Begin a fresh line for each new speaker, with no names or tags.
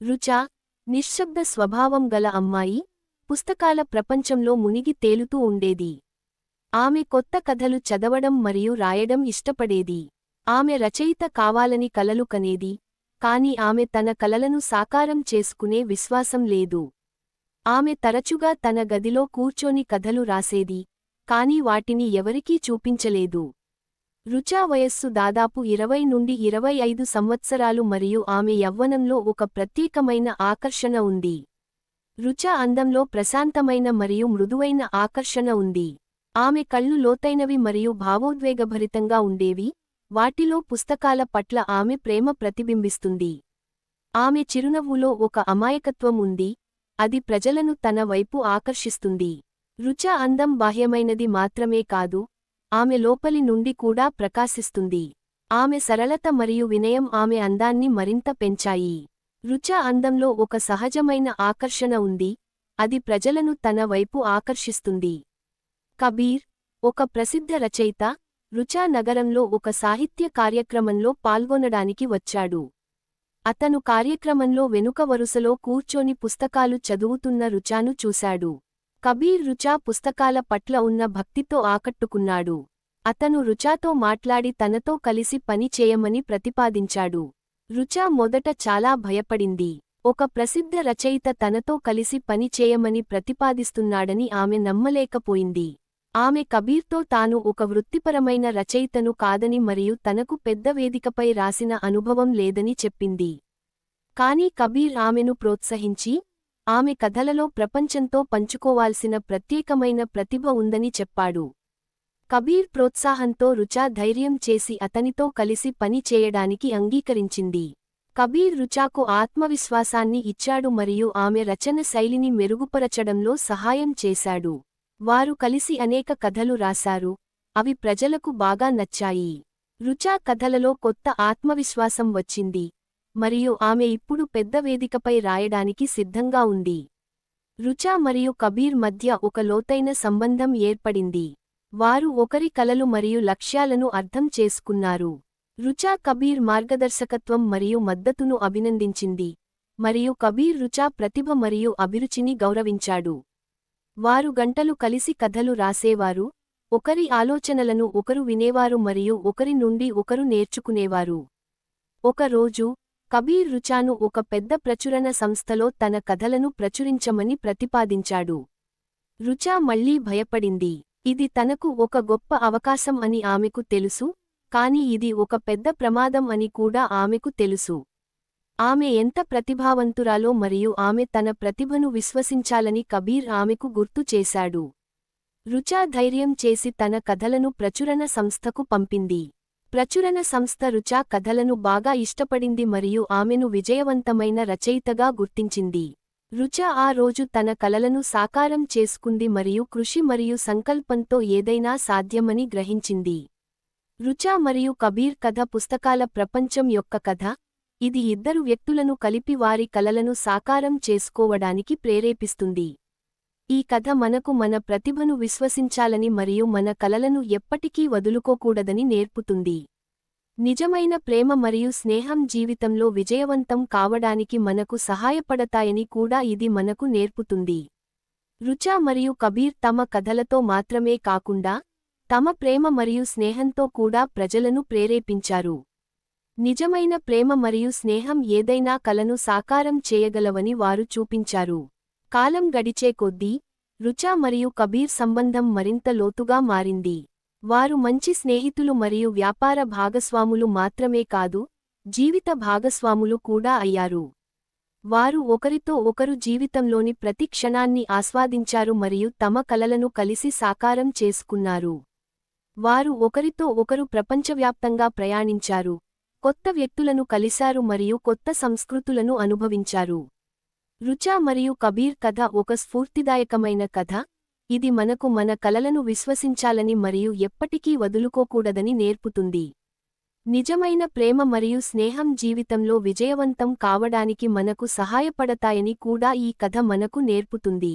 రుచా, నిశ్శబ్ద స్వభావం గల అమ్మాయి, పుస్తకాల ప్రపంచంలో మునిగి తేలుతూ ఉండేది. ఆమె కొత్త కథలు చదవడం మరియు రాయడం ఇష్టపడేది. ఆమె రచయిత కావాలని కలలు కనేది, కాని ఆమె తన కలలను సాకారం చేసుకునే విశ్వాసం లేదు. ఆమె తరచుగా తన గదిలో కూర్చొని కథలు రాసేది, కాని వాటిని ఎవరికీ చూపించలేదు. రుచా వయస్సు దాదాపు 20 నుండి 25 సంవత్సరాలు మరియు ఆమె యవ్వనంలో ఒక ప్రత్యేకమైన ఆకర్షణ ఉంది. రుచా అందంలో ప్రశాంతమైన మరియు మృదువైన ఆకర్షణ ఉంది. ఆమె కళ్ళు లోతైనవి మరియు భావోద్వేగభరితంగా ఉండేవి, వాటిలో పుస్తకాల పట్ల ఆమె ప్రేమ ప్రతిబింబిస్తుంది. ఆమె చిరునవ్వులో ఒక అమాయకత్వం ఉంది, అది ప్రజలను తన వైపు ఆకర్షిస్తుంది. రుచా అందం బాహ్యమైనది మాత్రమే కాదు, ఆమె లోపలి నుండి కూడా ప్రకాశిస్తుంది. ఆమె సరళత మరియు వినయం ఆమె అందాన్ని మరింత పెంచాయి. రుచా అందంలో ఒక సహజమైన ఆకర్షణ ఉంది, అది ప్రజలను తన వైపు ఆకర్షిస్తుంది. కబీర్, ఒక ప్రసిద్ధ రచయిత, రుచా నగరంలో ఒక సాహిత్య కార్యక్రమంలో పాల్గొనడానికి వచ్చాడు. అతను కార్యక్రమంలో వెనుక వరుసలో కూర్చొని పుస్తకాలు చదువుతున్న రుచాను చూశాడు. కబీర్ రుచా పుస్తకాల పట్ల ఉన్న భక్తితో ఆకట్టుకున్నాడు. అతను రుచాతో మాట్లాడి తనతో కలిసి పని చేయమని ప్రతిపాదించాడు. రుచా మొదట చాలా భయపడింది. ఒక ప్రసిద్ధ రచయిత తనతో కలిసి పని చేయమని ప్రతిపాదిస్తున్నాడని ఆమె నమ్మలేకపోయింది. ఆమె కబీర్తో తాను ఒక వృత్తిపరమైన రచయితను కాదని మరియు తనకు పెద్ద వేదికపై రాసిన అనుభవం లేదని చెప్పింది. కాని కబీర్ ఆమెను ప్రోత్సహించి, ఆమె కథలలో ప్రపంచంతో పంచుకోవాల్సిన ప్రత్యేకమైన ప్రతిభ ఉందని చెప్పాడు. కబీర్ ప్రోత్సాహంతో రుచా ధైర్యం చేసి అతనితో కలిసి పని చేయడానికి అంగీకరించింది. కబీర్ రుచాకు ఆత్మవిశ్వాసాన్ని ఇచ్చాడు మరియు ఆమె రచన శైలిని మెరుగుపరచడంలో సహాయం చేశాడు. వారు కలిసి అనేక కథలు రాశారు, అవి ప్రజలకు బాగా నచ్చాయి. రుచా కథలలో కొత్త ఆత్మవిశ్వాసం వచ్చింది, మరియు ఆమె ఇప్పుడు పెద్ద వేదికపై రాయడానికి సిద్ధంగా ఉంది. రుచా మరియు కబీర్ మధ్య ఒక లోతైన సంబంధం ఏర్పడింది. వారు ఒకరి కలలు మరియు లక్ష్యాలను అర్థం చేసుకున్నారు. రుచా కబీర్ మార్గదర్శకత్వం మరియు మద్దతును అభినందించింది, మరియు కబీర్ రుచా ప్రతిభ మరియు అభిరుచిని గౌరవించాడు. వారు గంటలు కలిసి కథలు రాసేవారు, ఒకరి ఆలోచనలను ఒకరు వినేవారు మరియు ఒకరి నుండి ఒకరు నేర్చుకునేవారు. ఒక రోజు, కబీర్ రుచాను ఒక పెద్ద ప్రచురణ సంస్థలో తన కథలను ప్రచురించమని ప్రతిపాదించాడు. రుచా మళ్లీ భయపడింది. ఇది తనకు ఒక గొప్ప అవకాశం అని ఆమెకు తెలుసు, కాని ఇది ఒక పెద్ద ప్రమాదం అని కూడా ఆమెకు తెలుసు. ఆమె ఎంత ప్రతిభావంతురాలో మరియు ఆమె తన ప్రతిభను విశ్వసించాలని కబీర్ ఆమెకు గుర్తు చేశాడు. రుచా ధైర్యం చేసి తన కథలను ప్రచురణ సంస్థకు పంపింది. ప్రచురణ సంస్థ రుచా కథలను బాగా ఇష్టపడింది మరియు ఆమెను విజయవంతమైన రచయితగా గుర్తించింది. రుచా ఆ రోజు తన కలలను సాకారం చేసుకుంది మరియు కృషి మరియు సంకల్పంతో ఏదైనా సాధ్యమని గ్రహించింది. రుచా మరియు కబీర్ కథ పుస్తకాల ప్రపంచం యొక్క కథ, ఇది ఇద్దరు వ్యక్తులను కలిపి వారి కలలను సాకారం చేసుకోవడానికి ప్రేరేపిస్తుంది. ఈ కథ మనకు మన ప్రతిభను విశ్వసించాలని మరియు మన కలలను ఎప్పటికీ వదులుకోకూడదని నేర్పుతుంది. నిజమైన ప్రేమ మరియు స్నేహం జీవితంలో విజయవంతం కావడానికి మనకు సహాయపడతాయని కూడా ఇది మనకు నేర్పుతుంది. రుచా మరియు కబీర్ తమ కథలతో మాత్రమే కాకుండా, తమ ప్రేమ మరియు స్నేహంతో కూడా ప్రజలను ప్రేరేపించారు. నిజమైన ప్రేమ మరియు స్నేహం ఏదైనా కలను సాకారం చేయగలవని వారు చూపించారు. కాలం గడిచే కొద్దీ, రుచా మరియు కబీర్ సంబంధం మరింత లోతుగా మారింది. వారు మంచి స్నేహితులు మరియు వ్యాపార భాగస్వాములు మాత్రమే కాదు, జీవిత భాగస్వాములు కూడా అయ్యారు. వారు ఒకరితో ఒకరు జీవితంలోని ప్రతి క్షణాన్ని ఆస్వాదించారు మరియు తమ కలలను కలిసి సాకారం చేసుకున్నారు. వారు ఒకరితో ఒకరు ప్రపంచవ్యాప్తంగా ప్రయాణించారు, కొత్త వ్యక్తులను కలిశారు మరియు కొత్త సంస్కృతులను అనుభవించారు. రుచా మరియు కబీర్ కథ ఒక స్ఫూర్తిదాయకమైన కథ, ఇది మనకు మన కలలను విశ్వసించాలని మరియు ఎప్పటికీ వదులుకోకూడదని నేర్పుతుంది. నిజమైన ప్రేమ మరియు స్నేహం జీవితంలో విజయవంతం కావడానికి మనకు సహాయపడతాయని కూడా ఈ కథ మనకు నేర్పుతుంది.